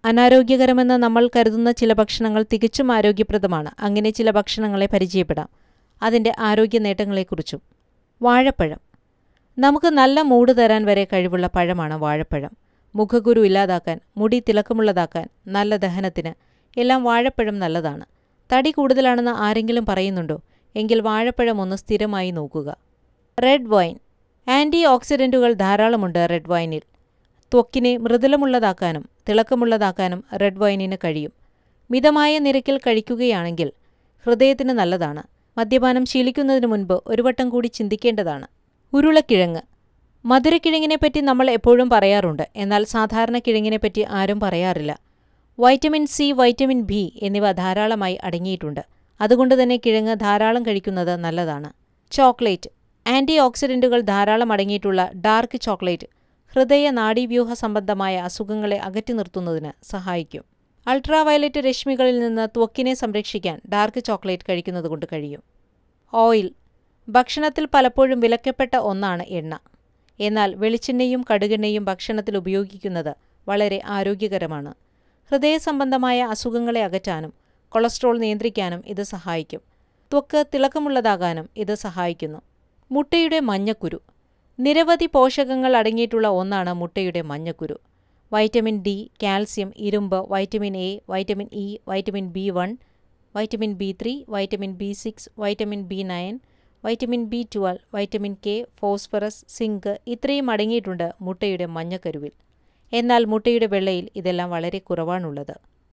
അനാരോഗ്യകരമെന്ന് നമ്മൾ കരുതുന്ന ചില ഭക്ഷണങ്ങൾ തികച്ചും ആരോഗ്യപ്രദമാണ്. അങ്ങനെ ചില ഭക്ഷണങ്ങളെ പരിചയപ്പെടാം. അതിൻ്റെ ആരോഗ്യ നേട്ടങ്ങളെക്കുറിച്ചും. വാഴപ്പഴം. നമുക്ക് നല്ല മൂഡ് തരാൻ വരെ കഴിവുള്ള പഴമാണ് വാഴപ്പഴം. മുഖക്കുരു ഇല്ലാതാക്കാൻ, മുടി തിളക്കമുള്ളതാക്കാൻ, നല്ല ദഹനത്തിന് എല്ലാം വാഴപ്പഴം നല്ലതാണ്. തടി കൂടുതലാണെന്ന് ആരെങ്കിലും പറയുന്നുണ്ടോ? എങ്കിൽ വാഴപ്പഴം ഒന്ന് സ്ഥിരമായി നോക്കുക. Red wine. ആൻറ്റി ഓക്സിഡൻറ്റുകൾ ധാരാളമുണ്ട് റെഡ് വൈനിൽ. ത്വക്കിനെ മൃദുലമുള്ളതാക്കാനും തിളക്കമുള്ളതാക്കാനും റെഡ് വൈനിന് കഴിയും. മിതമായ നിരക്കിൽ കഴിക്കുകയാണെങ്കിൽ ഹൃദയത്തിന് നല്ലതാണ്. മദ്യപാനം ശീലിക്കുന്നതിന് മുൻപ് ഒരു വട്ടം കൂടി ചിന്തിക്കേണ്ടതാണ്. ഉരുളക്കിഴങ്ങ്. മധുരക്കിഴങ്ങിനെപ്പറ്റി നമ്മൾ എപ്പോഴും പറയാറുണ്ട്. എന്നാൽ സാധാരണ കിഴങ്ങിനെപ്പറ്റി ആരും പറയാറില്ല. വൈറ്റമിൻ സി, വൈറ്റമിൻ ബി എന്നിവ ധാരാളമായി അടങ്ങിയിട്ടുണ്ട്. അതുകൊണ്ട് തന്നെ കിഴങ്ങ് ധാരാളം കഴിക്കുന്നത് നല്ലതാണ്. ചോക്ലേറ്റ്. ആൻറ്റി ഓക്സിഡൻറ്റുകൾ ധാരാളം അടങ്ങിയിട്ടുള്ള ഡാർക്ക് ചോക്ലേറ്റ് ഹൃദയ നാഡീവ്യൂഹ സംബന്ധമായ അസുഖങ്ങളെ അകറ്റി നിർത്തുന്നതിന് സഹായിക്കും. അൾട്രാവയലറ്റ് രശ്മികളിൽ നിന്ന് ത്വക്കിനെ സംരക്ഷിക്കാൻ ഡാർക്ക് ചോക്ലേറ്റ് കഴിക്കുന്നതുകൊണ്ട് കഴിയും. ഓയിൽ. ഭക്ഷണത്തിൽ പലപ്പോഴും വിലക്കപ്പെട്ട ഒന്നാണ് എണ്ണ. എന്നാൽ വെളിച്ചെണ്ണയും കടുകെണ്ണയും ഭക്ഷണത്തിൽ ഉപയോഗിക്കുന്നത് വളരെ ആരോഗ്യകരമാണ്. ഹൃദയ സംബന്ധമായ അസുഖങ്ങളെ അകറ്റാനും കൊളസ്ട്രോൾ നിയന്ത്രിക്കാനും ഇത് സഹായിക്കും. ത്വക്ക് തിളക്കമുള്ളതാകാനും ഇത് സഹായിക്കുന്നു. മുട്ടയുടെ മഞ്ഞക്കുരു. നിരവധി പോഷകങ്ങൾ അടങ്ങിയിട്ടുള്ള ഒന്നാണ് മുട്ടയുടെ മഞ്ഞക്കുരു. വൈറ്റമിൻ ഡി, കാൽസ്യം, ഇരുമ്പ്, vitamin A, vitamin E, vitamin B1, vitamin B3, vitamin B6, vitamin B9, vitamin B12, vitamin K, phosphorus, zinc ഇത്രയും അടങ്ങിയിട്ടുണ്ട് മുട്ടയുടെ മഞ്ഞക്കരുവിൽ. എന്നാൽ മുട്ടയുടെ വെള്ളയിൽ ഇതെല്ലാം വളരെ കുറവാണുള്ളത്.